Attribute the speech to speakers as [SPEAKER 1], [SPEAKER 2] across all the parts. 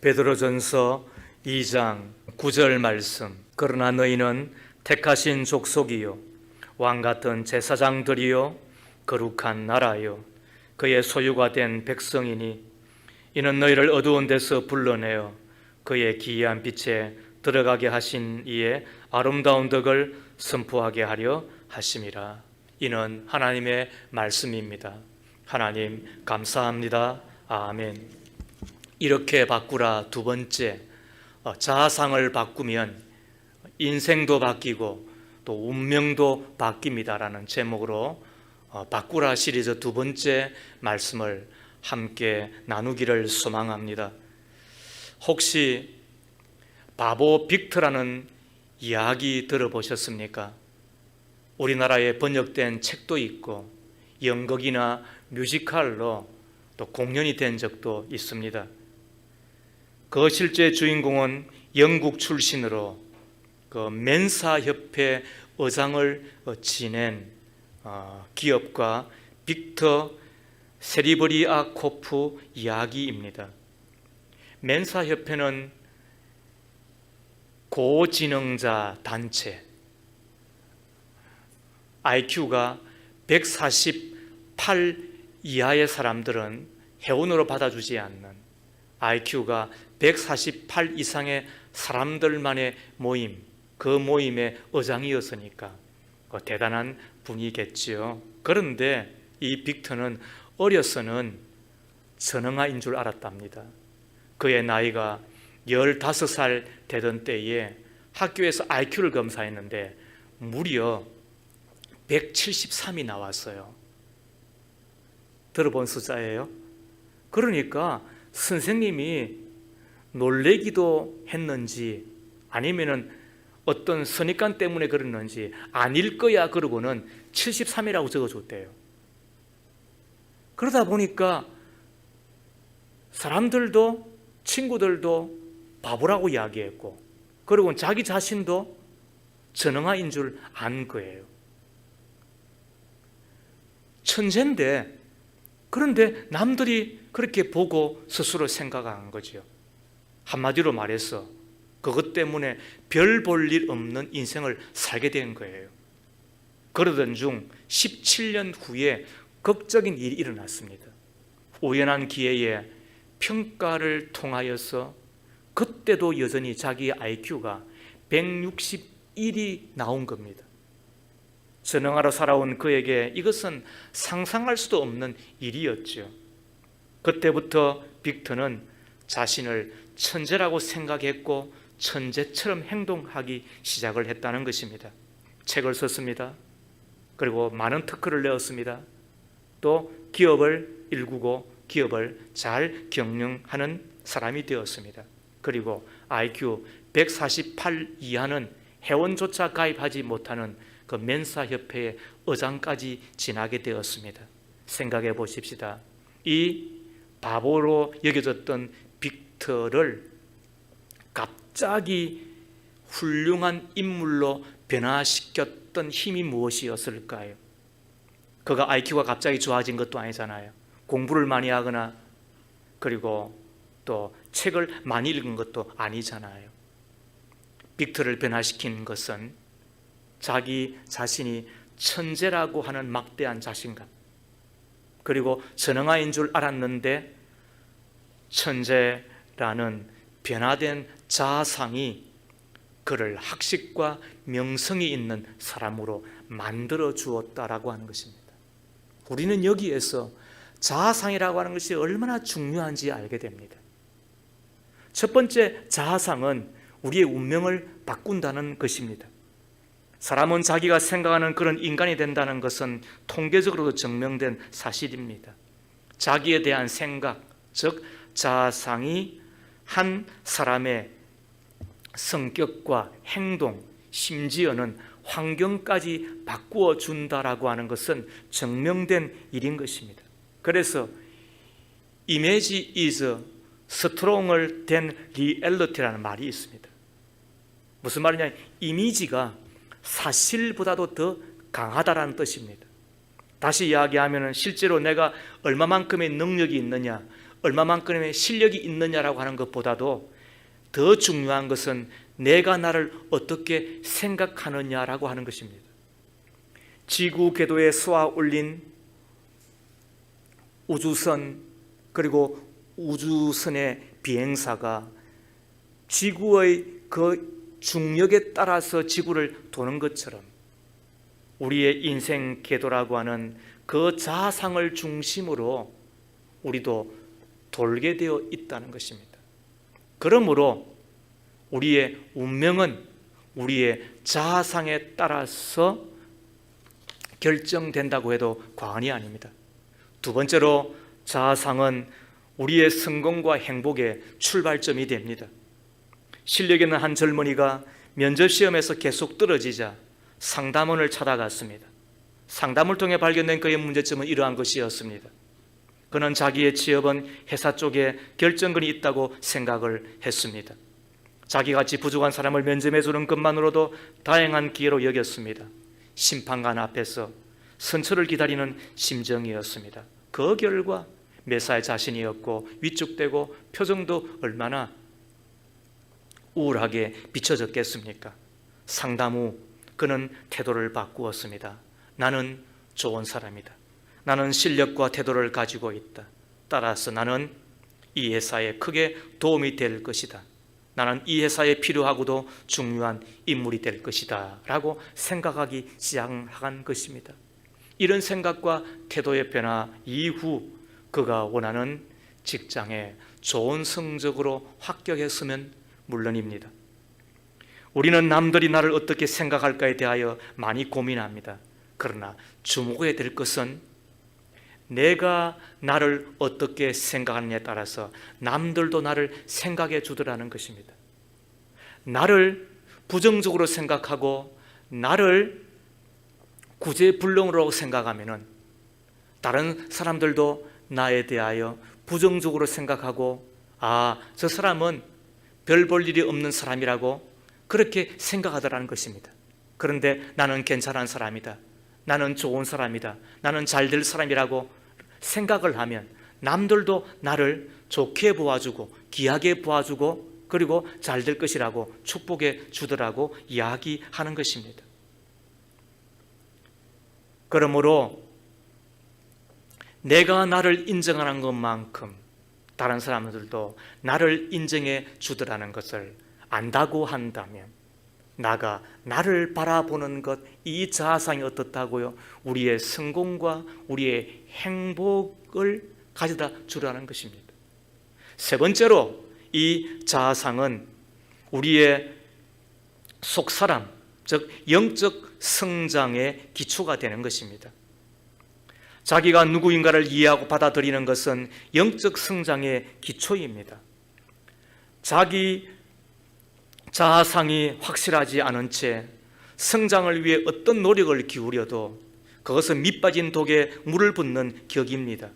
[SPEAKER 1] 베드로전서 2장 9절 말씀. 그러나 너희는 택하신 족속이요 왕같은 제사장들이요 거룩한 나라요 그의 소유가 된 백성이니 이는 너희를 어두운 데서 불러내어 그의 기이한 빛에 들어가게 하신 이의 아름다운 덕을 선포하게 하려 하심이라. 이는 하나님의 말씀입니다. 하나님 감사합니다. 아멘. 이렇게 바꾸라. 두 번째, 자아상을 바꾸면 인생도 바뀌고 또 운명도 바뀝니다라는 제목으로 바꾸라 시리즈 두 번째 말씀을 함께 나누기를 소망합니다. 혹시 바보 빅터라는 이야기 들어보셨습니까? 우리나라에 번역된 책도 있고 연극이나 뮤지컬로 또 공연이 된 적도 있습니다. 그 실제 주인공은 영국 출신으로 그 멘사협회 의장을 지낸 기업가 빅터 세리버리아코프 이야기입니다. 멘사협회는 고지능자 단체, IQ가 148 이하의 사람들은 회원으로 받아주지 않는 IQ가 148 이상의 사람들만의 모임, 그 모임의 의장이었으니까 대단한 분이겠지요. 그런데 이 빅터는 어려서는 전능아인 줄 알았답니다. 그의 나이가 15살 되던 때에 학교에서 IQ를 검사했는데 무려 173이 나왔어요. 들어본 숫자예요. 그러니까 선생님이 놀래기도 했는지 아니면은 어떤 선입관 때문에 그랬는지 아닐 거야 그러고는 73이라고 적어줬대요. 그러다 보니까 사람들도 친구들도 바보라고 이야기했고 그리고 자기 자신도 전능아인 줄 안 거예요. 천재인데 그런데 남들이 그렇게 보고 스스로 생각한 거죠. 한마디로 말해서 그것 때문에 별 볼 일 없는 인생을 살게 된 거예요. 그러던 중 17년 후에 극적인 일이 일어났습니다. 우연한 기회에 평가를 통하여서 그때도 여전히 자기 IQ가 161이 나온 겁니다. 전능하러 살아온 그에게 이것은 상상할 수도 없는 일이었죠. 그때부터 빅터는 자신을 천재라고 생각했고 천재처럼 행동하기 시작을 했다는 것입니다. 책을 썼습니다. 그리고 많은 특허를 내었습니다. 또 기업을 일구고 기업을 잘 경영하는 사람이 되었습니다. 그리고 IQ 148 이하는 회원조차 가입하지 못하는 그 멘사협회의 의장까지 지나게 되었습니다. 생각해 보십시다. 이 바보로 여겨졌던 빅터를 갑자기 훌륭한 인물로 변화시켰던 힘이 무엇이었을까요? 그가 IQ가 갑자기 좋아진 것도 아니잖아요. 공부를 많이 하거나 그리고 또 책을 많이 읽은 것도 아니잖아요. 빅터를 변화시킨 것은 자기 자신이 천재라고 하는 막대한 자신감, 그리고 전능아인 줄 알았는데 천재라는 변화된 자아상이 그를 학식과 명성이 있는 사람으로 만들어 주었다라고 하는 것입니다. 우리는 여기에서 자아상이라고 하는 것이 얼마나 중요한지 알게 됩니다. 첫 번째 자아상은 우리의 운명을 바꾼다는 것입니다. 사람은 자기가 생각하는 그런 인간이 된다는 것은 통계적으로도 증명된 사실입니다. 자기에 대한 생각, 즉 자아상이 한 사람의 성격과 행동, 심지어는 환경까지 바꾸어 준다라고 하는 것은 증명된 일인 것입니다. 그래서 Image is stronger than reality라는 말이 있습니다. 무슨 말이냐? 이미지가 사실보다도 더 강하다라는 뜻입니다. 다시 이야기하면 실제로 내가 얼마만큼의 능력이 있느냐, 얼마만큼의 실력이 있느냐라고 하는 것보다도 더 중요한 것은 내가 나를 어떻게 생각하느냐라고 하는 것입니다. 지구 궤도에 쏘아 올린 우주선, 그리고 우주선의 비행사가 지구의 그 중력에 따라서 지구를 도는 것처럼 우리의 인생 궤도라고 하는 그 자상을 중심으로 우리도 돌게 되어 있다는 것입니다. 그러므로 우리의 운명은 우리의 자상에 따라서 결정된다고 해도 과언이 아닙니다. 두 번째로, 자상은 우리의 성공과 행복의 출발점이 됩니다. 실력 있는 한 젊은이가 면접시험에서 계속 떨어지자 상담원을 찾아갔습니다. 상담을 통해 발견된 그의 문제점은 이러한 것이었습니다. 그는 자기의 취업은 회사 쪽에 결정권이 있다고 생각을 했습니다. 자기같이 부족한 사람을 면접해 주는 것만으로도 다행한 기회로 여겼습니다. 심판관 앞에서 선처를 기다리는 심정이었습니다. 그 결과 매사에 자신이 없고 위축되고 표정도 얼마나 우울하게 비춰졌겠습니까? 상담 후 그는 태도를 바꾸었습니다. 나는 좋은 사람이다. 나는 실력과 태도를 가지고 있다. 따라서 나는 이 회사에 크게 도움이 될 것이다. 나는 이 회사에 필요하고도 중요한 인물이 될 것이다 라고 생각하기 시작한 것입니다. 이런 생각과 태도의 변화 이후 그가 원하는 직장에 좋은 성적으로 합격했으면 물론입니다. 우리는 남들이 나를 어떻게 생각할까에 대하여 많이 고민합니다. 그러나 주목해야 될 것은 내가 나를 어떻게 생각하느냐에 따라서 남들도 나를 생각해 주더라는 것입니다. 나를 부정적으로 생각하고 나를 구제불능으로 생각하면은 다른 사람들도 나에 대하여 부정적으로 생각하고 저 사람은 별 볼 일이 없는 사람이라고 그렇게 생각하더라는 것입니다. 그런데 나는 괜찮은 사람이다. 나는 좋은 사람이다. 나는 잘 될 사람이라고 생각을 하면 남들도 나를 좋게 보아주고 귀하게 보아주고 그리고 잘 될 것이라고 축복해 주더라고 이야기하는 것입니다. 그러므로 내가 나를 인정하는 것만큼 다른 사람들도 나를 인정해 주더라는 것을 안다고 한다면 나를 바라보는 것, 이 자상이 어떻다고요? 우리의 성공과 우리의 행복을 가져다 주라는 것입니다. 세 번째로, 이 자상은 우리의 속사람, 즉 영적 성장의 기초가 되는 것입니다. 자기가 누구인가를 이해하고 받아들이는 것은 영적 성장의 기초입니다. 자기 자아상이 확실하지 않은 채 성장을 위해 어떤 노력을 기울여도 그것은 밑빠진 독에 물을 붓는 격입니다.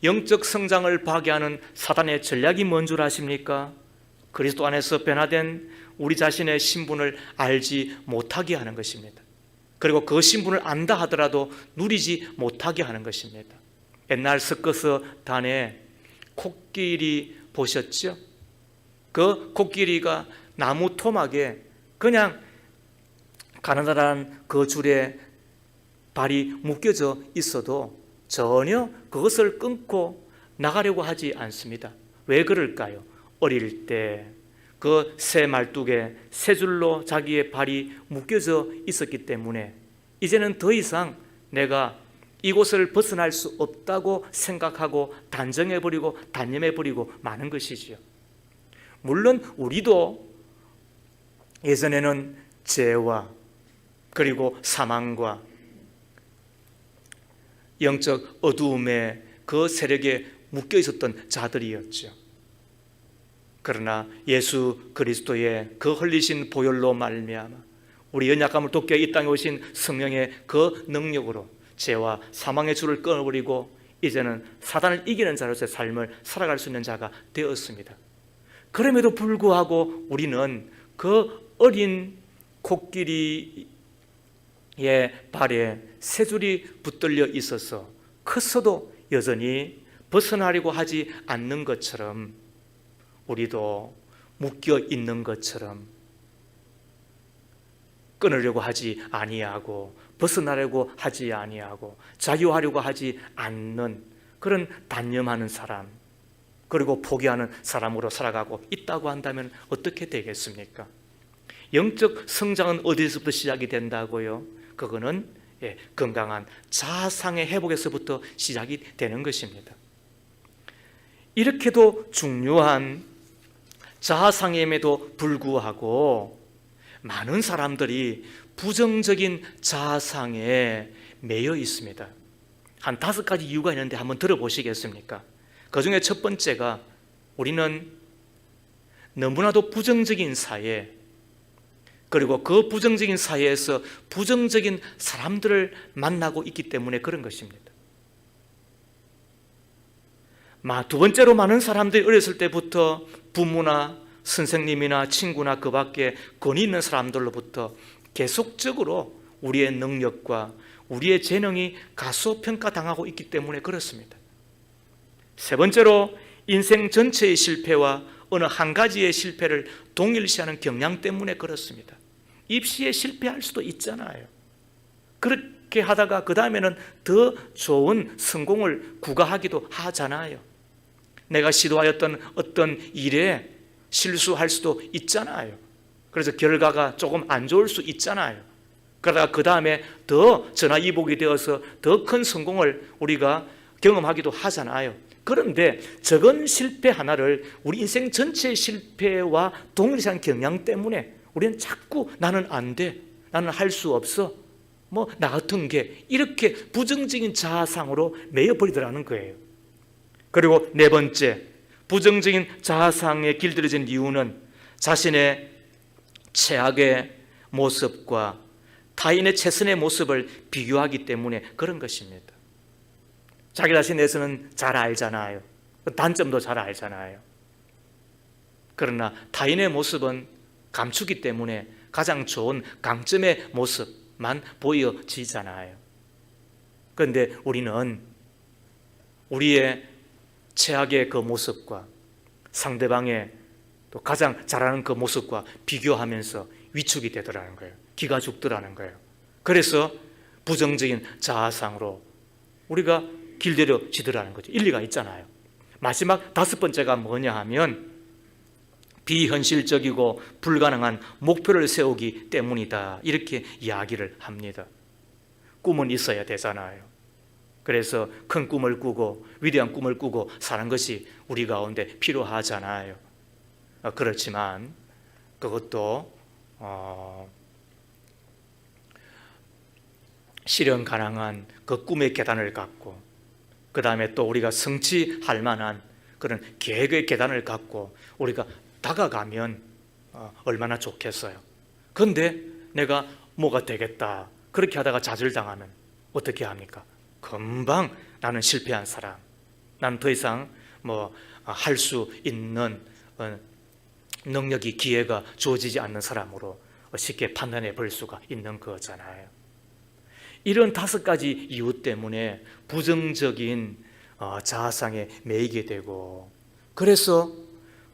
[SPEAKER 1] 영적 성장을 파괴하는 사단의 전략이 뭔 줄 아십니까? 그리스도 안에서 변화된 우리 자신의 신분을 알지 못하게 하는 것입니다. 그리고 그 신분을 안다 하더라도 누리지 못하게 하는 것입니다. 옛날 서커스 단에 코끼리 보셨죠? 그 코끼리가 나무 토막에 그냥 가느다란 그 줄에 발이 묶여져 있어도 전혀 그것을 끊고 나가려고 하지 않습니다. 왜 그럴까요? 어릴 때 그 새 말뚝에 새 줄로 자기의 발이 묶여져 있었기 때문에 이제는 더 이상 내가 이곳을 벗어날 수 없다고 생각하고 단정해버리고 단념해버리고 마는 것이지요. 물론 우리도 예전에는 죄와 그리고 사망과 영적 어두움의 그 세력에 묶여 있었던 자들이었죠. 그러나 예수 그리스도의 그 흘리신 보혈로 말미암아 우리 연약함을 돕게 이 땅에 오신 성령의 그 능력으로 죄와 사망의 줄을 끊어버리고 이제는 사단을 이기는 자로서의 삶을 살아갈 수 있는 자가 되었습니다. 그럼에도 불구하고 우리는 그 어린 코끼리의 발에 새 줄이 붙들려 있어서 컸어도 여전히 벗어나려고 하지 않는 것처럼 우리도 묶여 있는 것처럼 끊으려고 하지 아니하고 벗어나려고 하지 아니하고 자유하려고 하지 않는 그런 단념하는 사람, 그리고 포기하는 사람으로 살아가고 있다고 한다면 어떻게 되겠습니까? 영적 성장은 어디서부터 시작이 된다고요? 그거는 건강한 자아상의 회복에서부터 시작이 되는 것입니다. 이렇게도 중요한 자아상임에도 불구하고 많은 사람들이 부정적인 자아상에 매여 있습니다. 한 5가지 이유가 있는데 한번 들어보시겠습니까? 그 중에 첫 번째가 우리는 너무나도 부정적인 사회, 그리고 그 부정적인 사회에서 부정적인 사람들을 만나고 있기 때문에 그런 것입니다. 두 번째로 많은 사람들이 어렸을 때부터 부모나 선생님이나 친구나 그 밖에 권위 있는 사람들로부터 계속적으로 우리의 능력과 우리의 재능이 가소평가당하고 있기 때문에 그렇습니다. 세 번째로 인생 전체의 실패와 어느 한 가지의 실패를 동일시하는 경향 때문에 그렇습니다. 입시에 실패할 수도 있잖아요. 그렇게 하다가 그 다음에는 더 좋은 성공을 구가하기도 하잖아요. 내가 시도하였던 어떤 일에 실수할 수도 있잖아요. 그래서 결과가 조금 안 좋을 수 있잖아요. 그러다가 그 다음에 더 전화위복이 되어서 더 큰 성공을 우리가 경험하기도 하잖아요. 그런데 적은 실패 하나를 우리 인생 전체의 실패와 동일시한 경향 때문에 우리는 자꾸 나는 안 돼, 나는 할 수 없어, 나 같은 게 이렇게 부정적인 자아상으로 매여버리더라는 거예요. 그리고 네 번째, 부정적인 자아상에 길들여진 이유는 자신의 최악의 모습과 타인의 최선의 모습을 비교하기 때문에 그런 것입니다. 자기 자신에서는 잘 알잖아요. 단점도 잘 알잖아요. 그러나 타인의 모습은 감추기 때문에 가장 좋은 강점의 모습만 보여지잖아요. 그런데 우리는 우리의 최악의 그 모습과 상대방의 또 가장 잘하는 그 모습과 비교하면서 위축이 되더라는 거예요. 기가 죽더라는 거예요. 그래서 부정적인 자아상으로 우리가 길들여지더라는 거죠. 일리가 있잖아요. 마지막 5번째가 뭐냐 하면 비현실적이고 불가능한 목표를 세우기 때문이다, 이렇게 이야기를 합니다. 꿈은 있어야 되잖아요. 그래서 큰 꿈을 꾸고 위대한 꿈을 꾸고 사는 것이 우리 가운데 필요하잖아요. 그렇지만 그것도 실현 가능한 그 꿈의 계단을 갖고, 그 다음에 또 우리가 성취할 만한 그런 계획의 계단을 갖고 우리가 다가가면 얼마나 좋겠어요. 그런데 내가 뭐가 되겠다 그렇게 하다가 좌절당하면 어떻게 합니까? 금방 나는 실패한 사람, 나는 더 이상 할 수 있는 능력이, 기회가 주어지지 않는 사람으로 쉽게 판단해 볼 수가 있는 거잖아요. 이런 5가지 이유 때문에 부정적인 자아상에 매이게 되고, 그래서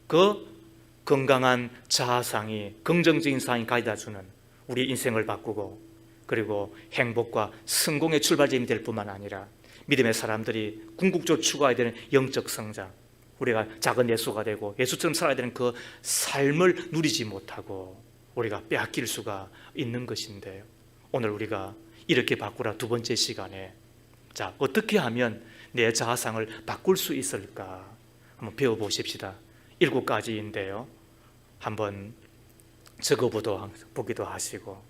[SPEAKER 1] 그 건강한 자아상이 긍정적인 상이 가져다주는 우리 인생을 바꾸고, 그리고 행복과 성공의 출발점이 될 뿐만 아니라 믿음의 사람들이 궁극적으로 추구해야 되는 영적 성장, 우리가 작은 예수가 되고 예수처럼 살아야 되는 그 삶을 누리지 못하고 우리가 빼앗길 수가 있는 것인데요. 오늘 우리가 이렇게 바꾸라 2번째 시간에 어떻게 하면 내 자아상을 바꿀 수 있을까 한번 배워보십시다. 7가지인데요. 한번 적어보기도 하시고,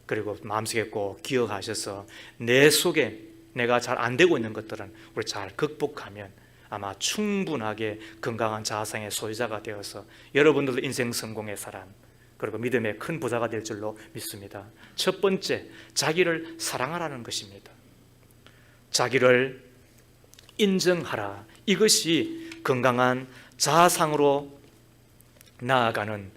[SPEAKER 1] 그리고 마음속에 꼭 기억하셔서 내 속에 내가 잘 안 되고 있는 것들은 우리 잘 극복하면 아마 충분하게 건강한 자아상의 소유자가 되어서 여러분들도 인생 성공의 사람, 그리고 믿음의 큰 부자가 될 줄로 믿습니다. 첫 번째, 자기를 사랑하라는 것입니다. 자기를 인정하라. 이것이 건강한 자아상으로 나아가는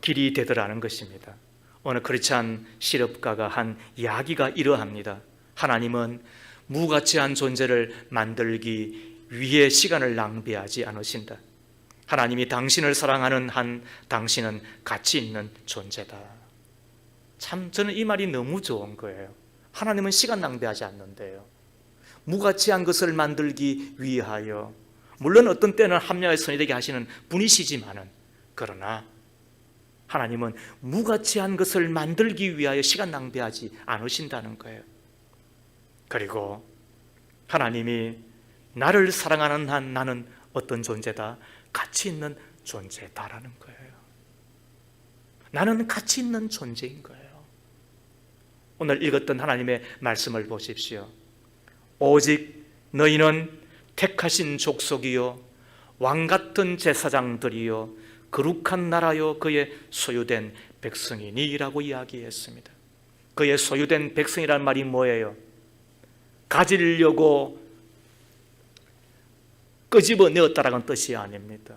[SPEAKER 1] 길이 되더라는 것입니다. 어느 크리스찬 실업가가 한 이야기가 이러합니다. 하나님은 무가치한 존재를 만들기 위에 시간을 낭비하지 않으신다. 하나님이 당신을 사랑하는 한 당신은 가치 있는 존재다. 참 저는 이 말이 너무 좋은 거예요. 하나님은 시간 낭비하지 않는데요. 무가치한 것을 만들기 위하여, 물론 어떤 때는 합리화에 선이되게 하시는 분이시지만은, 그러나 하나님은 무가치한 것을 만들기 위하여 시간 낭비하지 않으신다는 거예요. 그리고 하나님이 나를 사랑하는 한 나는 어떤 존재다? 가치 있는 존재다라는 거예요. 나는 가치 있는 존재인 거예요. 오늘 읽었던 하나님의 말씀을 보십시오. 오직 너희는 택하신 족속이요 왕같은 제사장들이요 거룩한 나라요 그의 소유된 백성이니라고 이야기했습니다. 그의 소유된 백성이라는 말이 뭐예요? 가지려고 끄집어내었다라는 뜻이 아닙니다.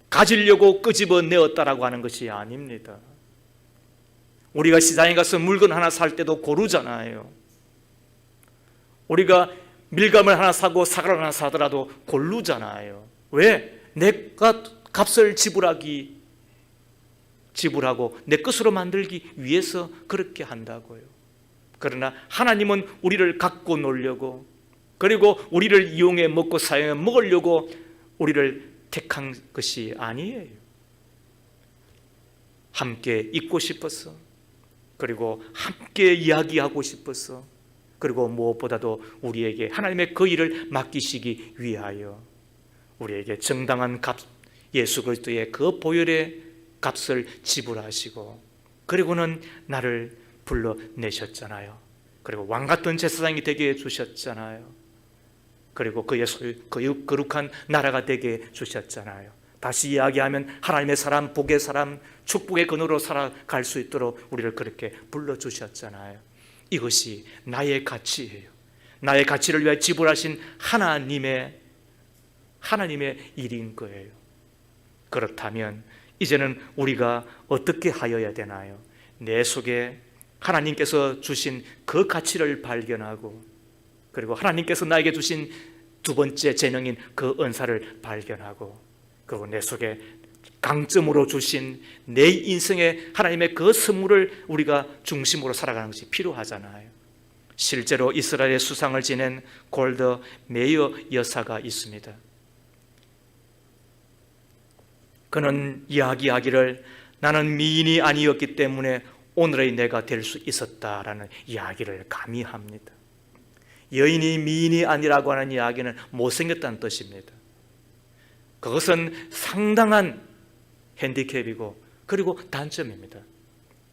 [SPEAKER 1] 가지려고 끄집어내었다라고 하는 것이 아닙니다. 우리가 시장에 가서 물건 하나 살 때도 고르잖아요. 우리가 밀감을 하나 사고 사과를 하나 사더라도 고르잖아요. 왜? 내가 값을 지불하고 내 것으로 만들기 위해서 그렇게 한다고요. 그러나 하나님은 우리를 갖고 놀려고, 그리고 우리를 이용해 먹고 사용해 먹으려고 우리를 택한 것이 아니에요. 함께 있고 싶어서, 그리고 함께 이야기하고 싶어서, 그리고 무엇보다도 우리에게 하나님의 그 일을 맡기시기 위하여 우리에게 정당한 값, 예수 그리스도의 그 보혈의 값을 지불하시고, 그리고는 나를 불러내셨잖아요. 그리고 왕같은 제사장이 되게 해주셨잖아요. 그리고 그의 거룩한 나라가 되게 해주셨잖아요. 다시 이야기하면 하나님의 사람, 복의 사람, 축복의 근원으로 살아갈 수 있도록 우리를 그렇게 불러주셨잖아요. 이것이 나의 가치예요. 나의 가치를 위해 지불하신 하나님의 일인 거예요. 그렇다면 이제는 우리가 어떻게 하여야 되나요? 내 속에 하나님께서 주신 그 가치를 발견하고, 그리고 하나님께서 나에게 주신 두 번째 재능인 그 은사를 발견하고, 그리고 내 속에 강점으로 주신 내 인생의 하나님의 그 선물을 우리가 중심으로 살아가는 것이 필요하잖아요. 실제로 이스라엘의 수상을 지낸 골더 메이어 여사가 있습니다. 그는 이야기하기를 나는 미인이 아니었기 때문에 오늘의 내가 될 수 있었다라는 이야기를 감히 합니다. 여인이 미인이 아니라고 하는 이야기는 못생겼다는 뜻입니다. 그것은 상당한 핸디캡이고, 그리고 단점입니다.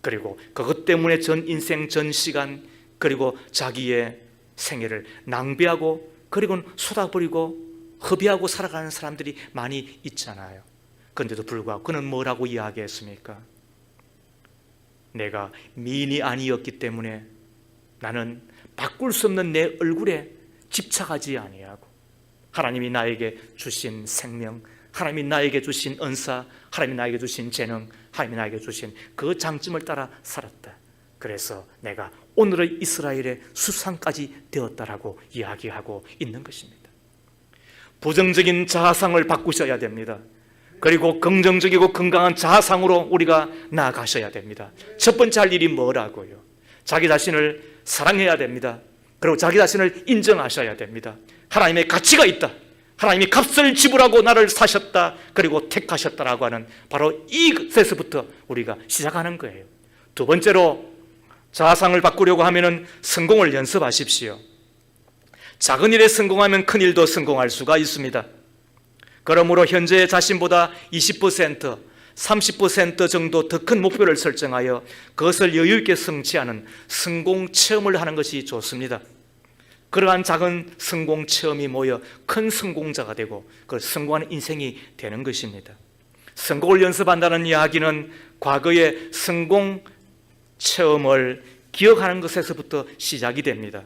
[SPEAKER 1] 그리고 그것 때문에 전 인생, 전 시간, 그리고 자기의 생애를 낭비하고, 그리고 쏟아버리고 허비하고 살아가는 사람들이 많이 있잖아요. 그런데도 불구하고 그는 뭐라고 이야기했습니까? 내가 미인이 아니었기 때문에 나는 바꿀 수 없는 내 얼굴에 집착하지 아니하고, 하나님이 나에게 주신 생명, 하나님이 나에게 주신 은사, 하나님이 나에게 주신 재능, 하나님이 나에게 주신 그 장점을 따라 살았다. 그래서 내가 오늘의 이스라엘의 수상까지 되었다라고 이야기하고 있는 것입니다. 부정적인 자아상을 바꾸셔야 됩니다. 그리고 긍정적이고 건강한 자아상으로 우리가 나아가셔야 됩니다. 첫 번째 할 일이 뭐라고요? 자기 자신을 사랑해야 됩니다. 그리고 자기 자신을 인정하셔야 됩니다. 하나님의 가치가 있다, 하나님이 값을 지불하고 나를 사셨다, 그리고 택하셨다라고 하는 바로 이것에서부터 우리가 시작하는 거예요. 두 번째로 자아상을 바꾸려고 하면은 성공을 연습하십시오. 작은 일에 성공하면 큰 일도 성공할 수가 있습니다. 그러므로 현재의 자신보다 20%, 30% 정도 더 큰 목표를 설정하여 그것을 여유 있게 성취하는 성공 체험을 하는 것이 좋습니다. 그러한 작은 성공 체험이 모여 큰 성공자가 되고 그 성공하는 인생이 되는 것입니다. 성공을 연습한다는 이야기는 과거의 성공 체험을 기억하는 것에서부터 시작이 됩니다.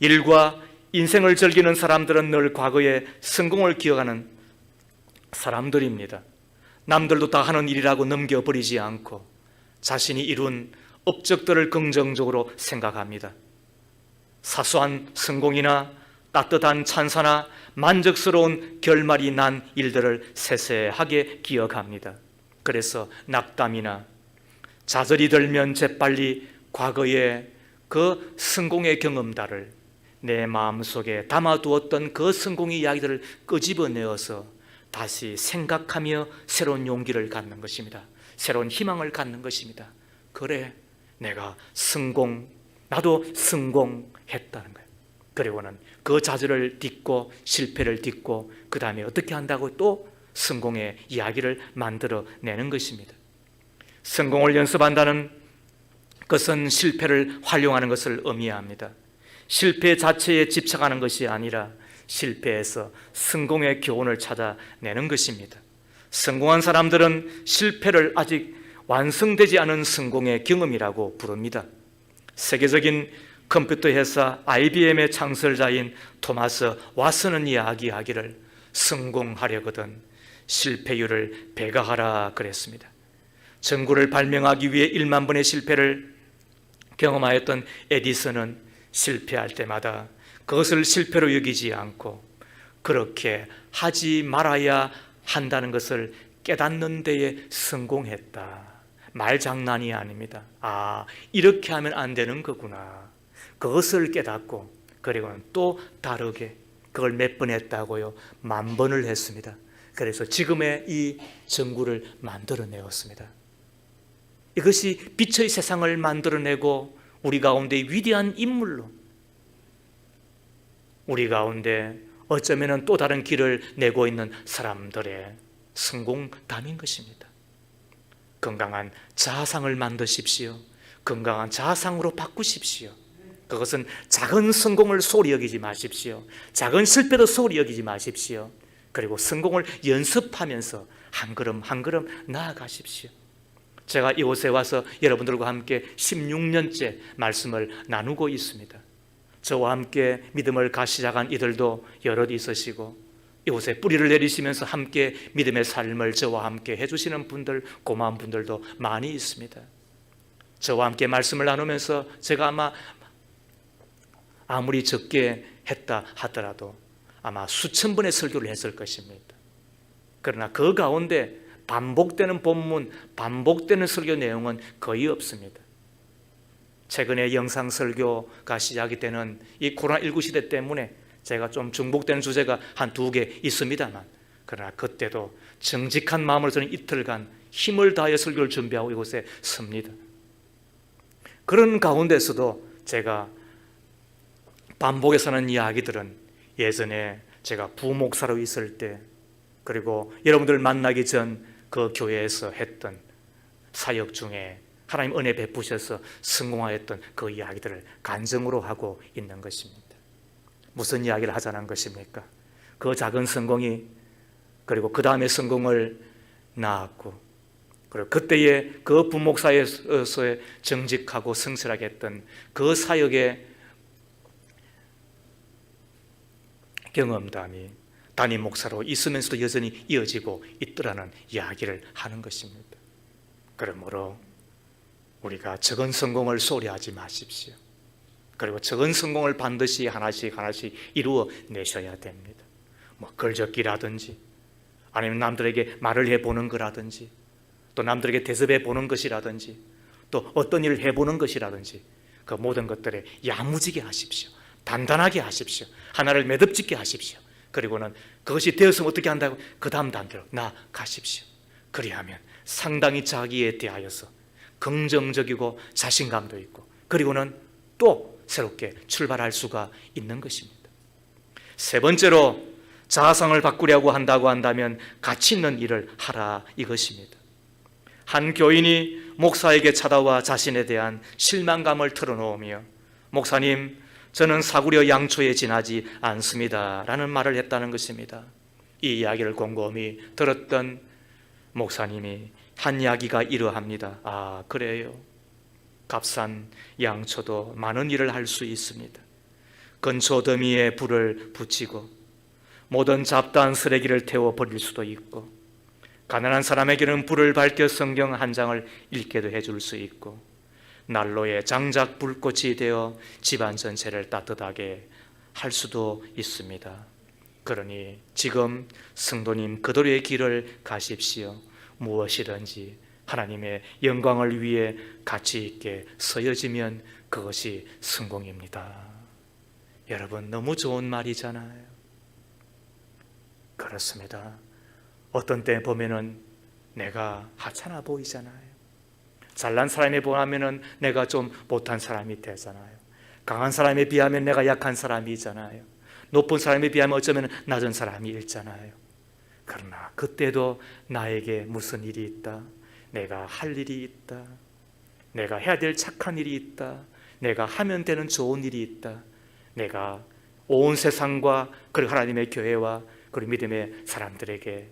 [SPEAKER 1] 일과 인생을 즐기는 사람들은 늘 과거의 성공을 기억하는 사람들입니다. 남들도 다 하는 일이라고 넘겨버리지 않고 자신이 이룬 업적들을 긍정적으로 생각합니다. 사소한 성공이나 따뜻한 찬사나 만족스러운 결말이 난 일들을 세세하게 기억합니다. 그래서 낙담이나 좌절이 들면 재빨리 과거의 그 성공의 경험들을 내 마음속에 담아두었던 그 성공의 이야기들을 끄집어내어서 다시 생각하며 새로운 용기를 갖는 것입니다. 새로운 희망을 갖는 것입니다. 그래, 내가 나도 성공했다는 거예요. 그리고는 그 좌절을 딛고 실패를 딛고 그 다음에 어떻게 한다고 또 성공의 이야기를 만들어내는 것입니다. 성공을 연습한다는 것은 실패를 활용하는 것을 의미합니다. 실패 자체에 집착하는 것이 아니라 실패에서 성공의 교훈을 찾아내는 것입니다. 성공한 사람들은 실패를 아직 완성되지 않은 성공의 경험이라고 부릅니다. 세계적인 컴퓨터 회사 IBM의 창설자인 토마스 왓슨은 이야기하기를 성공하려거든 실패율을 배가하라 그랬습니다. 전구를 발명하기 위해 1만 번의 실패를 경험하였던 에디슨은 실패할 때마다 그것을 실패로 여기지 않고 그렇게 하지 말아야 한다는 것을 깨닫는 데에 성공했다. 말장난이 아닙니다. 이렇게 하면 안 되는 거구나. 그것을 깨닫고 그리고는 또 다르게 그걸 몇 번 했다고요? 10,000번을 했습니다. 그래서 지금의 이 전구를 만들어내었습니다. 이것이 빛의 세상을 만들어내고 우리 가운데 위대한 인물로 우리 가운데 어쩌면 또 다른 길을 내고 있는 사람들의 성공담인 것입니다. 건강한 자아상을 만드십시오. 건강한 자아상으로 바꾸십시오. 그것은 작은 성공을 소홀히 여기지 마십시오. 작은 실패도 소홀히 여기지 마십시오. 그리고 성공을 연습하면서 한 걸음 한 걸음 나아가십시오. 제가 이곳에 와서 여러분들과 함께 16년째 말씀을 나누고 있습니다. 저와 함께 믿음을 시작한 이들도 여럿 있으시고 이곳에 뿌리를 내리시면서 함께 믿음의 삶을 저와 함께 해주시는 분들, 고마운 분들도 많이 있습니다. 저와 함께 말씀을 나누면서 제가 아무리 적게 했다 하더라도 아마 수천 번의 설교를 했을 것입니다. 그러나 그 가운데 반복되는 본문, 반복되는 설교 내용은 거의 없습니다. 최근에 영상 설교가 시작이 되는 이 코로나19 시대 때문에 제가 좀 중복되는 주제가 한 2개 있습니다만 그러나 그때도 정직한 마음으로 저는 이틀간 힘을 다하여 설교를 준비하고 이곳에 섭니다. 그런 가운데서도 제가 반복해서 하는 이야기들은 예전에 제가 부목사로 있을 때 그리고 여러분들 만나기 전 그 교회에서 했던 사역 중에 하나님 은혜 베푸셔서 성공하였던 그 이야기들을 간증으로 하고 있는 것입니다. 무슨 이야기를 하자는 것입니까? 그 작은 성공이 그리고 그 다음에 성공을 낳았고 그리고 그때의 그 부목사에서의 정직하고 성실하게 했던 그 사역의 경험담이 담임 목사로 있으면서도 여전히 이어지고 있더라는 이야기를 하는 것입니다. 그러므로 우리가 적은 성공을 소홀히 하지 마십시오. 그리고 적은 성공을 반드시 하나씩 이루어 내셔야 됩니다. 글적기라든지 아니면 남들에게 말을 해보는 거라든지 또 남들에게 대접해 보는 것이라든지 또 어떤 일을 해보는 것이라든지 그 모든 것들에 야무지게 하십시오. 단단하게 하십시오. 하나를 매듭짓게 하십시오. 그리고는 그것이 되었으면 어떻게 한다고? 그 다음 단계로 나아가십시오. 그리하면 상당히 자기에 대하여서 긍정적이고 자신감도 있고 그리고는 또 새롭게 출발할 수가 있는 것입니다. 세 번째로 자아상을 바꾸려고 한다면 가치 있는 일을 하라 이것입니다. 한 교인이 목사에게 찾아와 자신에 대한 실망감을 털어놓으며 목사님 저는 사구려 양초에 지나지 않습니다 라는 말을 했다는 것입니다. 이 이야기를 곰곰이 들었던 목사님이 한 이야기가 이러합니다. 그래요. 값싼 양초도 많은 일을 할 수 있습니다. 근처 더미에 불을 붙이고 모든 잡다한 쓰레기를 태워버릴 수도 있고 가난한 사람에게는 불을 밝혀 성경 한 장을 읽게도 해줄 수 있고 난로에 장작 불꽃이 되어 집안 전체를 따뜻하게 할 수도 있습니다. 그러니 지금 성도님 그대로의 길을 가십시오. 무엇이든지 하나님의 영광을 위해 가치 있게 서여지면 그것이 성공입니다. 여러분, 너무 좋은 말이잖아요. 그렇습니다. 어떤 때 보면은 내가 하찮아 보이잖아요. 잘난 사람에 비하면은 내가 좀 못한 사람이 되잖아요. 강한 사람에 비하면 내가 약한 사람이잖아요. 높은 사람에 비하면 어쩌면 낮은 사람이잖아요. 그러나 그때도 나에게 무슨 일이 있다, 내가 할 일이 있다, 내가 해야 될 착한 일이 있다, 내가 하면 되는 좋은 일이 있다, 내가 온 세상과 그리고 하나님의 교회와 그리고 믿음의 사람들에게,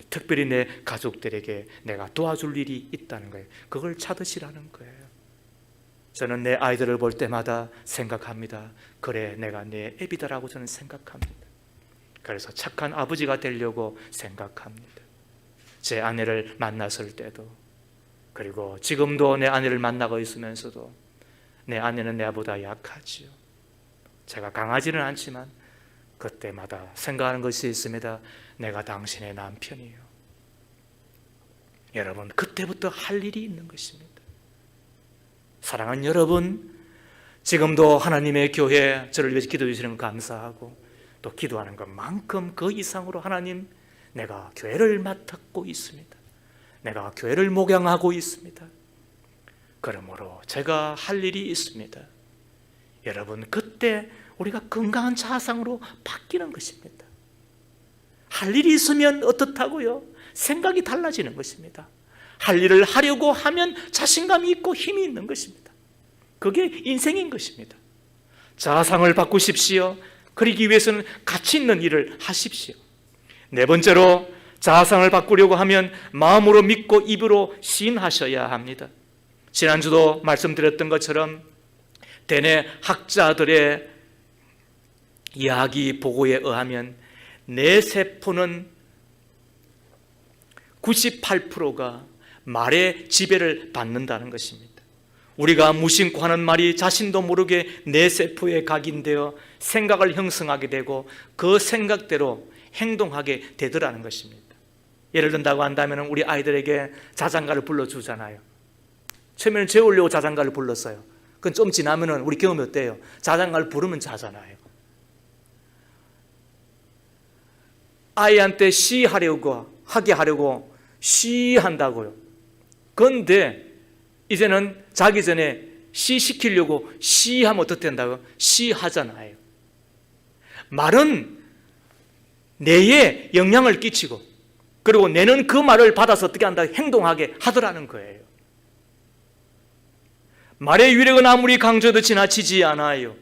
[SPEAKER 1] 특별히 내 가족들에게 내가 도와줄 일이 있다는 거예요. 그걸 찾으시라는 거예요. 저는 내 아이들을 볼 때마다 생각합니다. 그래, 내가 내 애비다라고 저는 생각합니다. 그래서 착한 아버지가 되려고 생각합니다. 제 아내를 만났을 때도, 그리고 지금도 내 아내를 만나고 있으면서도 내 아내는 내보다 약하지요. 제가 강하지는 않지만 그때마다 생각하는 것이 있습니다. 내가 당신의 남편이요. 여러분, 그때부터 할 일이 있는 것입니다. 사랑하는 여러분, 지금도 하나님의 교회 저를 위해서 기도해 주시는 거 감사하고, 또 기도하는 것만큼 그 이상으로 하나님, 내가 교회를 맡고 있습니다. 내가 교회를 목양하고 있습니다. 그러므로 제가 할 일이 있습니다. 여러분, 그때 우리가 건강한 자상으로 바뀌는 것입니다. 할 일이 있으면 어떻다고요? 생각이 달라지는 것입니다. 할 일을 하려고 하면 자신감이 있고 힘이 있는 것입니다. 그게 인생인 것입니다. 자상을 바꾸십시오. 그러기 위해서는 가치 있는 일을 하십시오. 네 번째로, 자상을 바꾸려고 하면 마음으로 믿고 입으로 시인하셔야 합니다. 지난주도 말씀드렸던 것처럼 대내 학자들의 이야기 보고에 의하면 뇌 세포는 98%가 말의 지배를 받는다는 것입니다. 우리가 무심코 하는 말이 자신도 모르게 뇌 세포에 각인되어 생각을 형성하게 되고 그 생각대로 행동하게 되더라는 것입니다. 예를 든다고 한다면 우리 아이들에게 자장가를 불러주잖아요. 처음에는 재우려고 자장가를 불렀어요. 그건 좀 지나면 우리 경험이 어때요? 자장가를 부르면 자잖아요. 아이한테 하게 하려고 시한다고요. 그런데 이제는 자기 전에 시키려고 시하면 어떻게 된다고요? 시하잖아요. 말은 뇌에 영향을 끼치고, 그리고 뇌는 그 말을 받아서 어떻게 한다? 행동하게 하더라는 거예요. 말의 위력은 아무리 강조해도 지나치지 않아요.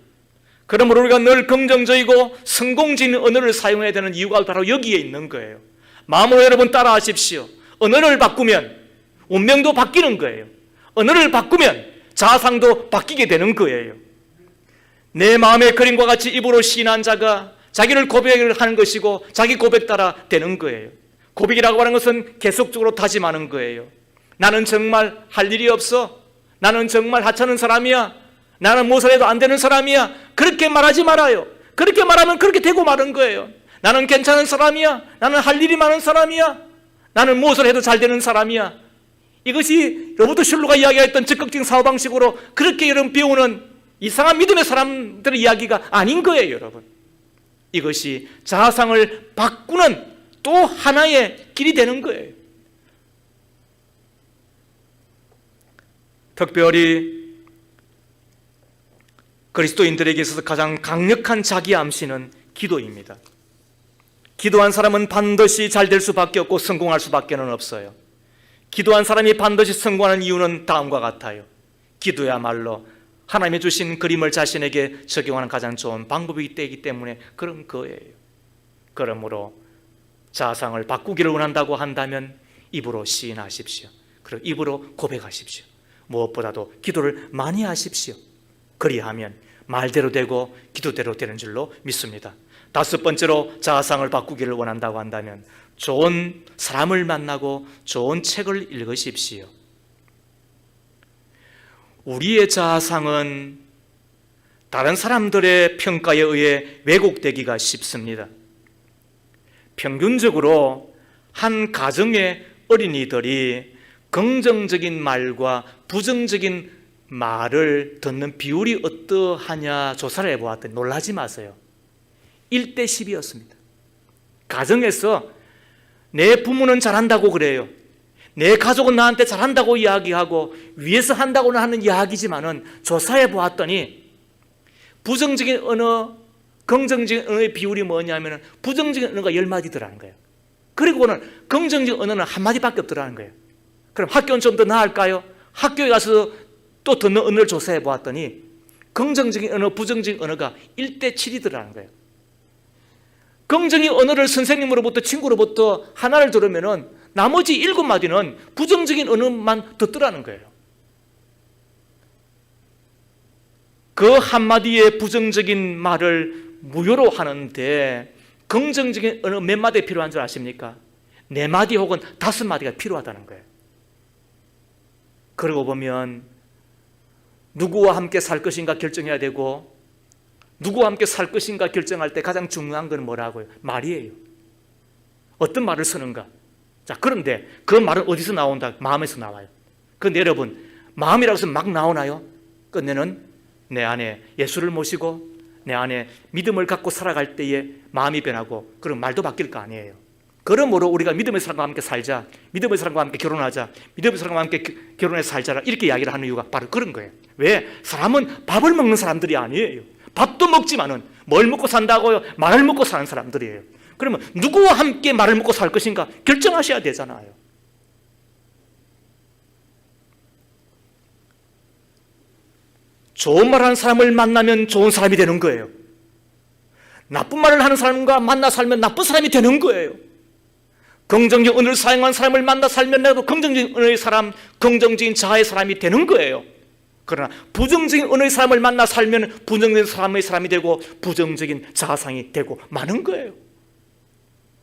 [SPEAKER 1] 그러므로 우리가 늘 긍정적이고 성공적인 언어를 사용해야 되는 이유가 바로 여기에 있는 거예요. 마음으로 여러분 따라하십시오. 언어를 바꾸면 운명도 바뀌는 거예요. 언어를 바꾸면 자상도 바뀌게 되는 거예요. 내 마음의 그림과 같이 입으로 시인한 자가 자기를 고백을 하는 것이고 자기 고백 따라 되는 거예요. 고백이라고 하는 것은 계속적으로 다짐하는 거예요. 나는 정말 할 일이 없어. 나는 정말 하찮은 사람이야. 나는 무엇을 해도 안 되는 사람이야. 그렇게 말하지 말아요. 그렇게 말하면 그렇게 되고 마는 거예요. 나는 괜찮은 사람이야. 나는 할 일이 많은 사람이야. 나는 무엇을 해도 잘 되는 사람이야. 이것이 로버트 슐러가 이야기했던 적극적인 사고방식으로 그렇게 여러분 배우는 이상한 믿음의 사람들의 이야기가 아닌 거예요, 여러분. 이것이 자상을 바꾸는 또 하나의 길이 되는 거예요. 특별히 그리스도인들에게 있어서 가장 강력한 자기 암시는 기도입니다. 기도한 사람은 반드시 잘 될 수밖에 없고 성공할 수밖에 없어요. 기도한 사람이 반드시 성공하는 이유는 다음과 같아요. 기도야말로 하나님이 주신 그림을 자신에게 적용하는 가장 좋은 방법이기 때문에 그런 거예요. 그러므로 자상을 바꾸기를 원한다고 한다면 입으로 시인하십시오. 그리고 입으로 고백하십시오. 무엇보다도 기도를 많이 하십시오. 그리하면 말대로 되고 기도대로 되는 줄로 믿습니다. 다섯 번째로 자상을 바꾸기를 원한다고 한다면 좋은 사람을 만나고 좋은 책을 읽으십시오. 우리의 자상은 다른 사람들의 평가에 의해 왜곡되기가 쉽습니다. 평균적으로 한 가정의 어린이들이 긍정적인 말과 부정적인 말을 듣는 비율이 어떠하냐 조사를 해보았더니 놀라지 마세요. 1대 10이었습니다. 가정에서 내 부모는 잘한다고 그래요. 내 가족은 나한테 잘한다고 이야기하고 위에서 한다고는 하는 이야기지만은 조사해 보았더니 부정적인 언어, 긍정적인 언어의 비율이 뭐냐면은 부정적인 언어가 10마디 들어가는 거예요. 그리고는 긍정적인 언어는 1마디밖에 없더라는 거예요. 그럼 학교는 좀 더 나을까요? 학교에 가서 또 듣는 언어를 조사해 보았더니 긍정적인 언어, 부정적인 언어가 1대 7이더라는 거예요. 긍정적인 언어를 선생님으로부터 친구로부터 하나를 들으면은 나머지 7마디는 부정적인 언어만 듣더라는 거예요. 그 한마디의 부정적인 말을 무효로 하는데 긍정적인 언어 몇 마디 필요한 줄 아십니까? 4마디 혹은 5마디가 필요하다는 거예요. 그러고 보면 누구와 함께 살 것인가 결정해야 되고 누구와 함께 살 것인가 결정할 때 가장 중요한 건 뭐라고요? 말이에요. 어떤 말을 쓰는가? 자, 그런데 그 말은 어디서 나온다? 마음에서 나와요. 그런데 여러분, 마음이라고 해서 막 나오나요? 끝내는 내 안에 예수를 모시고 내 안에 믿음을 갖고 살아갈 때에 마음이 변하고 그럼 말도 바뀔 거 아니에요. 그러므로 우리가 믿음의 사람과 함께 살자, 믿음의 사람과 함께 결혼하자, 믿음의 사람과 함께 결혼해서 살자 이렇게 이야기를 하는 이유가 바로 그런 거예요. 왜? 사람은 밥을 먹는 사람들이 아니에요. 밥도 먹지만은 뭘 먹고 산다고요? 말을 먹고 사는 사람들이에요. 그러면 누구와 함께 말을 먹고 살 것인가 결정하셔야 되잖아요. 좋은 말 하는 사람을 만나면 좋은 사람이 되는 거예요. 나쁜 말을 하는 사람과 만나 살면 나쁜 사람이 되는 거예요. 긍정적인 언어를 사용한 사람을 만나 살면 나도 긍정적인 언어의 사람, 긍정적인 자아의 사람이 되는 거예요. 그러나 부정적인 언어의 사람을 만나 살면 부정적인 사람의 사람이 되고 부정적인 자아상이 되고 마는 거예요.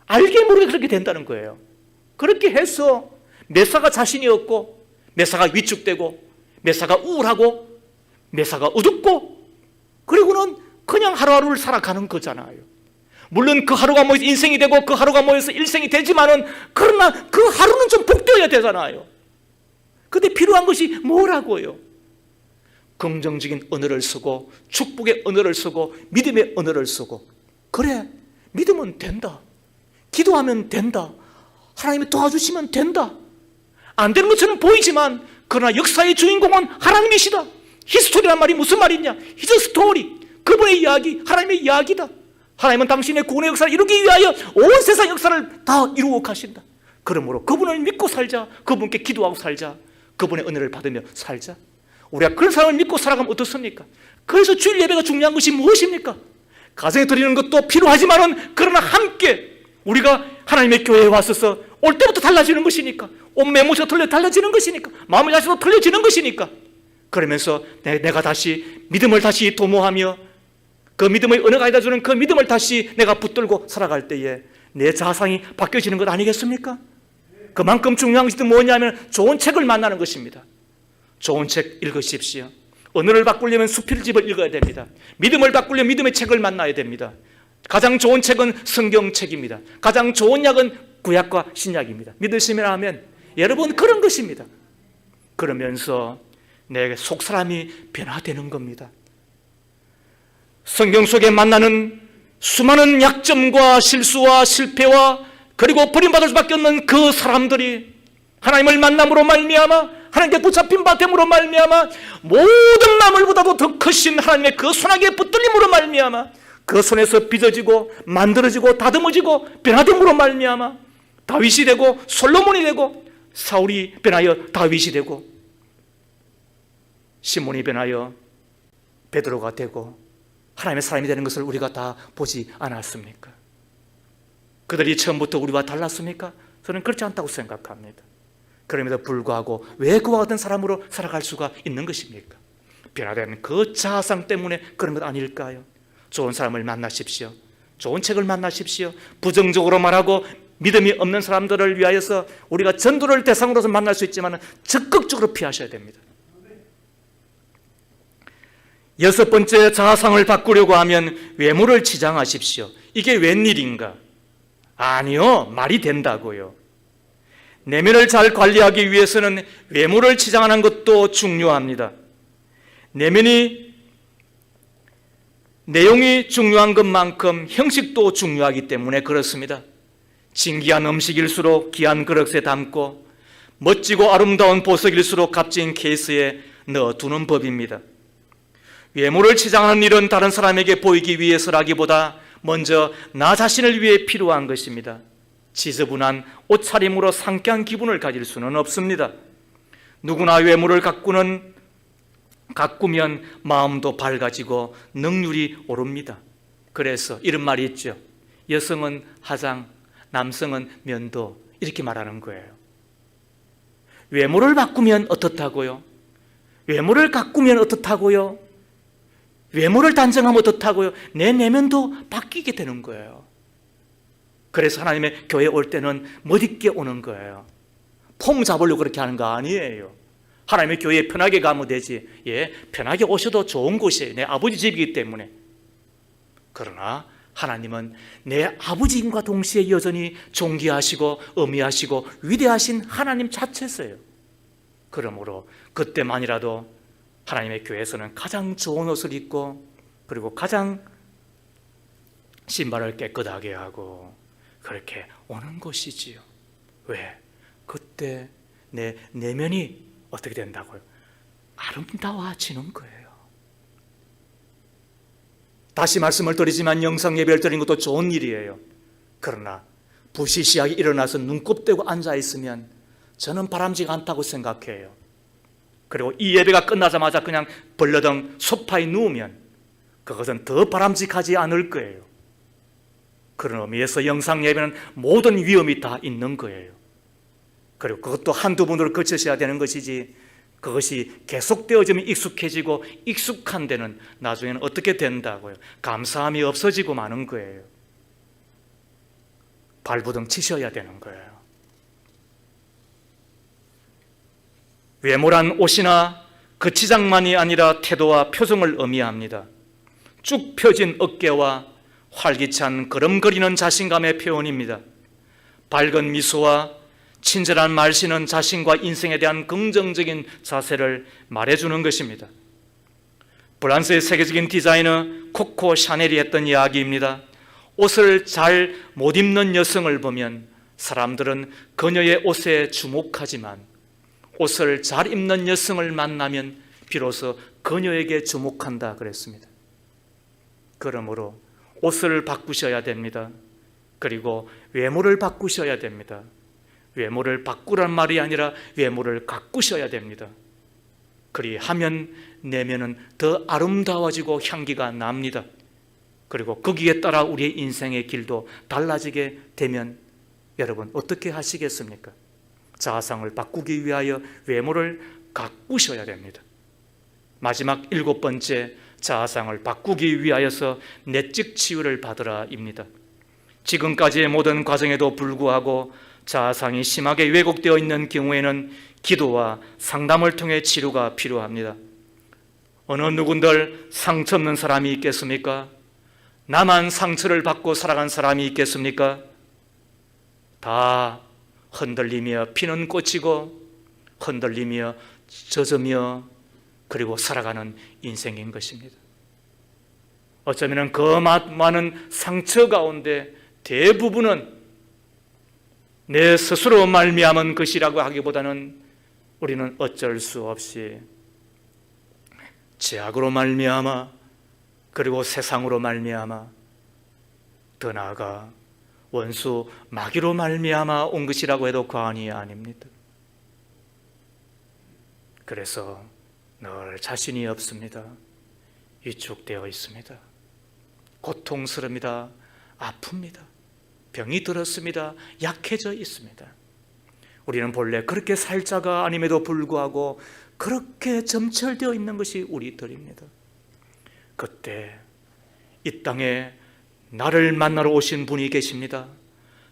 [SPEAKER 1] 알게 모르게 그렇게 된다는 거예요. 그렇게 해서 매사가 자신이 없고 매사가 위축되고 매사가 우울하고 매사가 어둡고 그리고는 그냥 하루하루를 살아가는 거잖아요. 물론 그 하루가 모여서 인생이 되고 그 하루가 모여서 일생이 되지만은 그러나 그 하루는 좀 복되어야 되잖아요. 근데 필요한 것이 뭐라고요? 긍정적인 언어를 쓰고 축복의 언어를 쓰고 믿음의 언어를 쓰고 그래 믿으면 된다. 기도하면 된다. 하나님이 도와주시면 된다. 안 되는 것처럼 보이지만 그러나 역사의 주인공은 하나님이시다. 히스토리란 말이 무슨 말이냐? 히즈 스토리. 그분의 이야기, 하나님의 이야기다. 하나님은 당신의 구원의 역사를 이루기 위하여 온 세상 역사를 다 이루어 가신다. 그러므로 그분을 믿고 살자. 그분께 기도하고 살자. 그분의 은혜를 받으며 살자. 우리가 그런 사람을 믿고 살아가면 어떻습니까? 그래서 주일 예배가 중요한 것이 무엇입니까? 가정에 드리는 것도 필요하지만은 그러나 함께 우리가 하나님의 교회에 왔어서 올 때부터 달라지는 것이니까 옷 매무새가 달라지는 것이니까 마음의 자세도 틀려지는 것이니까 그러면서 내가 다시 믿음을 다시 도모하며 그 믿음의 은혜가 가져다 주는 그 믿음을 다시 내가 붙들고 살아갈 때에 내 자상이 바뀌어지는 것 아니겠습니까? 그만큼 중요한 것이 뭐냐면 좋은 책을 만나는 것입니다. 좋은 책 읽으십시오. 언어를 바꾸려면 수필집을 읽어야 됩니다. 믿음을 바꾸려면 믿음의 책을 만나야 됩니다. 가장 좋은 책은 성경책입니다. 가장 좋은 약은 구약과 신약입니다. 믿으시면 하면 여러분 그런 것입니다. 그러면서 내 속사람이 변화되는 겁니다. 성경 속에 만나는 수많은 약점과 실수와 실패와 그리고 버림받을 수밖에 없는 그 사람들이 하나님을 만남으로 말미암아 하나님께 붙잡힌 바 됨으로 말미암아 모든 나물보다도 더 크신 하나님의 그 손아귀에 붙들림으로 말미암아 그 손에서 빚어지고 만들어지고 다듬어지고 변화됨으로 말미암아 다윗이 되고 솔로몬이 되고 사울이 변하여 다윗이 되고 시몬이 변하여 베드로가 되고 하나님의 사람이 되는 것을 우리가 다 보지 않았습니까? 그들이 처음부터 우리와 달랐습니까? 저는 그렇지 않다고 생각합니다. 그럼에도 불구하고 왜 그와 같은 사람으로 살아갈 수가 있는 것입니까? 변화된 그 자아상 때문에 그런 것 아닐까요? 좋은 사람을 만나십시오. 좋은 책을 만나십시오. 부정적으로 말하고 믿음이 없는 사람들을 위하여서 우리가 전도를 대상으로서 만날 수 있지만 적극적으로 피하셔야 됩니다. 여섯 번째, 자아상을 바꾸려고 하면 외모를 치장하십시오. 이게 웬일인가? 아니요, 말이 된다고요. 내면을 잘 관리하기 위해서는 외모를 치장하는 것도 중요합니다. 내용이 중요한 것만큼 형식도 중요하기 때문에 그렇습니다. 진귀한 음식일수록 귀한 그릇에 담고 멋지고 아름다운 보석일수록 값진 케이스에 넣어두는 법입니다. 외모를 치장하는 일은 다른 사람에게 보이기 위해서라기보다 먼저 나 자신을 위해 필요한 것입니다. 지저분한 옷차림으로 상쾌한 기분을 가질 수는 없습니다. 누구나 외모를 가꾸면 마음도 밝아지고 능률이 오릅니다. 그래서 이런 말이 있죠. 여성은 화장, 남성은 면도, 이렇게 말하는 거예요. 외모를 바꾸면 어떻다고요? 외모를 가꾸면 어떻다고요? 외모를 단정하면 어떻다고요? 내 내면도 바뀌게 되는 거예요. 그래서 하나님의 교회 올 때는 멋있게 오는 거예요. 폼 잡으려고 그렇게 하는 거 아니에요. 하나님의 교회에 편하게 가면 되지. 편하게 오셔도 좋은 곳이에요. 내 아버지 집이기 때문에. 그러나 하나님은 내 아버지임과 동시에 여전히 존귀하시고 어미하시고 위대하신 하나님 자체세요. 그러므로 그때만이라도 하나님의 교회에서는 가장 좋은 옷을 입고, 그리고 가장 신발을 깨끗하게 하고 그렇게 오는 것이지요. 왜? 그때 내 내면이 어떻게 된다고요? 아름다워지는 거예요. 다시 말씀을 드리지만 영상 예배를 드리는 것도 좋은 일이에요. 그러나 부시시하게 일어나서 눈곱 떼고 앉아있으면 저는 바람직하지 않다고 생각해요. 그리고 이 예배가 끝나자마자 그냥 벌러덩 소파에 누우면 그것은 더 바람직하지 않을 거예요. 그런 의미에서 영상 예배는 모든 위험이 다 있는 거예요. 그리고 그것도 한두 번으로 거치셔야 되는 것이지, 그것이 계속되어지면 익숙해지고 익숙한 데는 나중에는 어떻게 된다고요? 감사함이 없어지고 마는 거예요. 발부둥 치셔야 되는 거예요. 외모란 옷이나 그 치장만이 아니라 태도와 표정을 의미합니다. 쭉 펴진 어깨와 활기찬 걸음거리는 자신감의 표현입니다. 밝은 미소와 친절한 말씨는 자신과 인생에 대한 긍정적인 자세를 말해주는 것입니다. 프랑스의 세계적인 디자이너 코코 샤넬이 했던 이야기입니다. 옷을 잘 못 입는 여성을 보면 사람들은 그녀의 옷에 주목하지만 옷을 잘 입는 여성을 만나면 비로소 그녀에게 주목한다 그랬습니다. 그러므로 옷을 바꾸셔야 됩니다. 그리고 외모를 바꾸셔야 됩니다. 외모를 바꾸란 말이 아니라 외모를 가꾸셔야 됩니다. 그리하면 내면은 더 아름다워지고 향기가 납니다. 그리고 거기에 따라 우리의 인생의 길도 달라지게 되면 여러분 어떻게 하시겠습니까? 자아상을 바꾸기 위하여 외모를 가꾸셔야 됩니다. 마지막 7번째, 자아상을 바꾸기 위하여서 내적 치유를 받으라입니다. 지금까지의 모든 과정에도 불구하고 자아상이 심하게 왜곡되어 있는 경우에는 기도와 상담을 통해 치료가 필요합니다. 어느 누군들 상처 없는 사람이 있겠습니까? 나만 상처를 받고 살아간 사람이 있겠습니까? 다 흔들리며 피는 꽂히고 흔들리며 젖으며 그리고 살아가는 인생인 것입니다. 어쩌면 그 많은 상처 가운데 대부분은 내 스스로 말미암은 것이라고 하기보다는 우리는 어쩔 수 없이 죄악으로 말미암아, 그리고 세상으로 말미암아, 더 나아가 원수 마귀로 말미암아 온 것이라고 해도 과언이 아닙니다. 그래서 늘 자신이 없습니다. 위축되어 있습니다. 고통스럽습니다. 아픕니다. 병이 들었습니다. 약해져 있습니다. 우리는 본래 그렇게 살 자가 아님에도 불구하고 그렇게 점철되어 있는 것이 우리들입니다. 그때 이 땅에 나를 만나러 오신 분이 계십니다.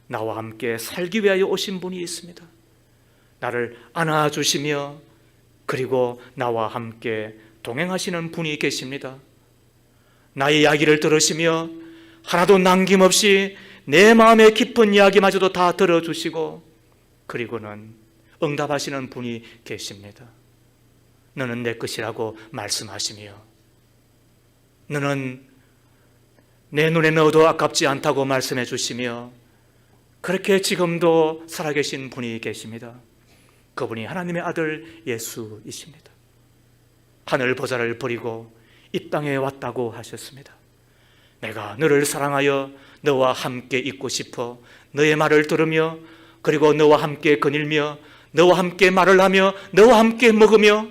[SPEAKER 1] 나와 함께 살기 위하여 오신 분이 있습니다. 나를 안아주시며 그리고 나와 함께 동행하시는 분이 계십니다. 나의 이야기를 들으시며 하나도 남김없이 내 마음의 깊은 이야기마저도 다 들어주시고 그리고는 응답하시는 분이 계십니다. 너는 내 것이라고 말씀하시며 너는 내 눈에 넣어도 아깝지 않다고 말씀해 주시며 그렇게 지금도 살아계신 분이 계십니다. 그분이 하나님의 아들 예수이십니다. 하늘 보좌를 버리고 이 땅에 왔다고 하셨습니다. 내가 너를 사랑하여 너와 함께 있고 싶어 너의 말을 들으며 그리고 너와 함께 거닐며 너와 함께 말을 하며 너와 함께 먹으며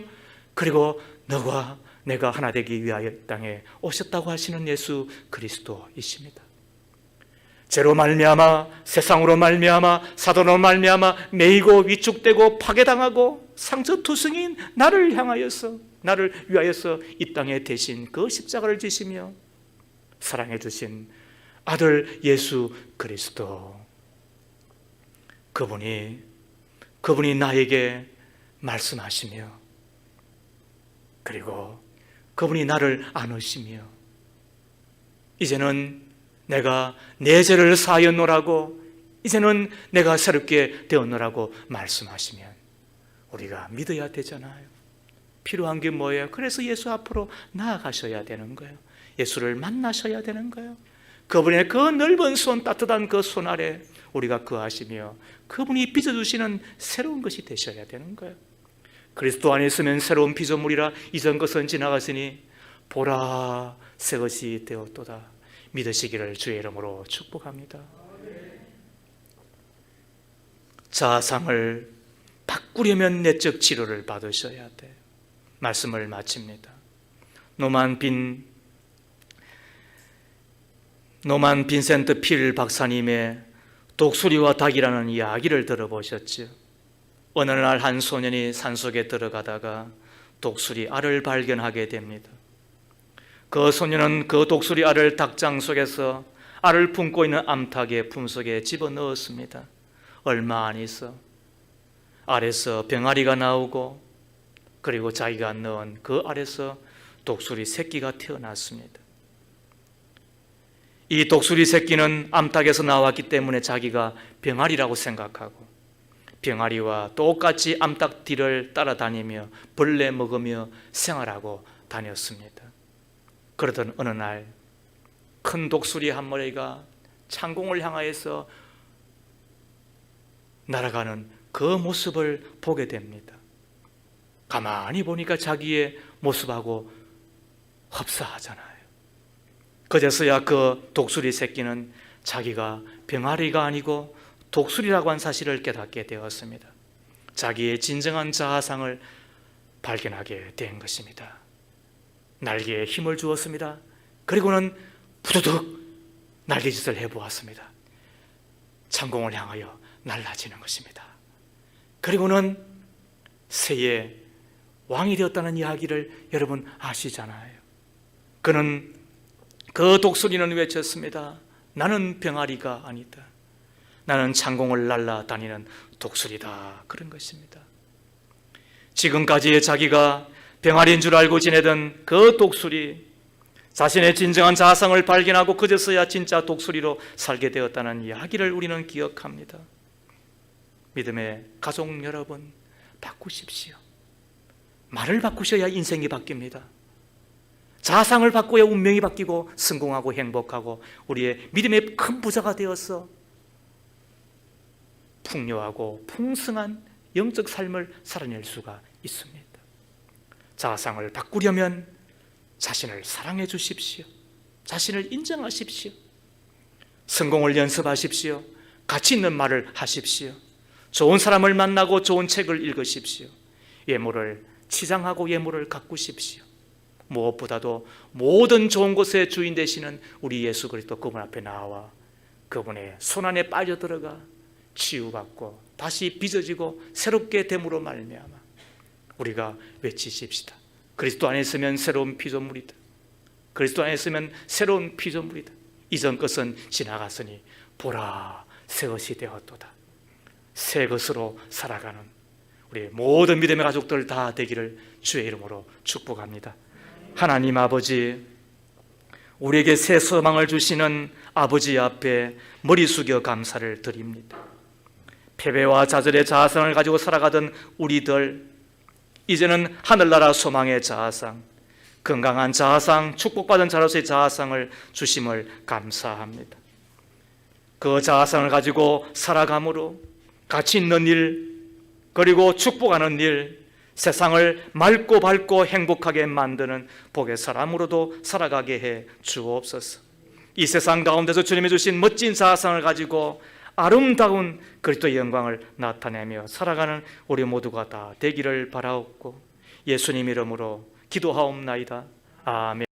[SPEAKER 1] 그리고 너와 내가 하나 되기 위하여 이 땅에 오셨다고 하시는 예수 그리스도이십니다. 죄로 말미암아 세상으로 말미암아 사도로 말미암아 매이고 위축되고 파괴당하고 상처투성인 나를 향하여서 나를 위하여서 이 땅에 대신 그 십자가를 지시며 사랑해 주신 아들 예수 그리스도 그분이 나에게 말씀하시며 그리고 그분이 나를 안으시며 이제는 내가 내 죄를 사하였노라고 이제는 내가 새롭게 되었노라고 말씀하시면 우리가 믿어야 되잖아요. 필요한 게 뭐예요? 그래서 예수 앞으로 나아가셔야 되는 거예요. 예수를 만나셔야 되는 거예요. 그분의 그 넓은 손, 따뜻한 그 손 아래 우리가 거하시며 그분이 빚어주시는 새로운 것이 되셔야 되는 거예요. 그리스도 안에 있으면 새로운 피조물이라 이전 것은 지나갔으니 보라 새 것이 되었도다. 믿으시기를 주의 이름으로 축복합니다. 자아상을 바꾸려면 내적 치료를 받으셔야 돼요. 말씀을 마칩니다. 노만 빈센트 필 박사님의 독수리와 닭이라는 이야기를 들어보셨죠? 어느 날 한 소년이 산속에 들어가다가 독수리 알을 발견하게 됩니다. 그 소년은 그 독수리 알을 닭장 속에서 알을 품고 있는 암탉의 품속에 집어넣었습니다. 얼마 안 있어 알에서 병아리가 나오고 그리고 자기가 넣은 그 알에서 독수리 새끼가 태어났습니다. 이 독수리 새끼는 암탉에서 나왔기 때문에 자기가 병아리라고 생각하고 병아리와 똑같이 암탉 뒤를 따라다니며 벌레 먹으며 생활하고 다녔습니다. 그러던 어느 날 큰 독수리 한 마리가 창공을 향하여서 날아가는 그 모습을 보게 됩니다. 가만히 보니까 자기의 모습하고 흡사하잖아요. 그제서야 그 독수리 새끼는 자기가 병아리가 아니고 독수리라고 한 사실을 깨닫게 되었습니다. 자기의 진정한 자아상을 발견하게 된 것입니다. 날개에 힘을 주었습니다. 그리고는 부두둑 날개짓을 해보았습니다. 창공을 향하여 날아지는 것입니다. 그리고는 새의 왕이 되었다는 이야기를 여러분 아시잖아요. 그는 그 독수리는 외쳤습니다. 나는 병아리가 아니다. 나는 창공을 날아다니는 독수리다. 그런 것입니다. 지금까지 자기가 병아리인 줄 알고 지내던 그 독수리, 자신의 진정한 자아상을 발견하고 그제서야 진짜 독수리로 살게 되었다는 이야기를 우리는 기억합니다. 믿음의 가족 여러분, 바꾸십시오. 말을 바꾸셔야 인생이 바뀝니다. 자아상을 바꿔야 운명이 바뀌고 성공하고 행복하고 우리의 믿음의 큰 부자가 되어서 풍요하고 풍성한 영적 삶을 살아낼 수가 있습니다. 자아상을 바꾸려면 자신을 사랑해 주십시오. 자신을 인정하십시오. 성공을 연습하십시오. 가치 있는 말을 하십시오. 좋은 사람을 만나고 좋은 책을 읽으십시오. 예물을 치장하고 예물을 가꾸십시오. 무엇보다도 모든 좋은 것의 주인 되시는 우리 예수 그리스도 그분 앞에 나와 그분의 손안에 빠져들어가 치유받고 다시 빚어지고 새롭게 됨으로 말미암아 우리가 외치십시다. 그리스도 안에 있으면 새로운 피조물이다. 그리스도 안에 있으면 새로운 피조물이다. 이전 것은 지나갔으니 보라 새 것이 되었도다. 새 것으로 살아가는 우리 모든 믿음의 가족들 다 되기를 주의 이름으로 축복합니다. 하나님 아버지, 우리에게 새 소망을 주시는 아버지 앞에 머리 숙여 감사를 드립니다. 패배와 좌절의 자아상을 가지고 살아가던 우리들, 이제는 하늘나라 소망의 자아상, 건강한 자아상, 축복받은 자로서의 자아상을 주심을 감사합니다. 그 자아상을 가지고 살아감으로 가치 있는 일, 그리고 축복하는 일, 세상을 맑고 밝고 행복하게 만드는 복의 사람으로도 살아가게 해 주옵소서. 이 세상 가운데서 주님이 주신 멋진 자아상을 가지고 아름다운 그리스도의 영광을 나타내며 살아가는 우리 모두가 다 되기를 바라옵고 예수님 이름으로 기도하옵나이다. 아멘.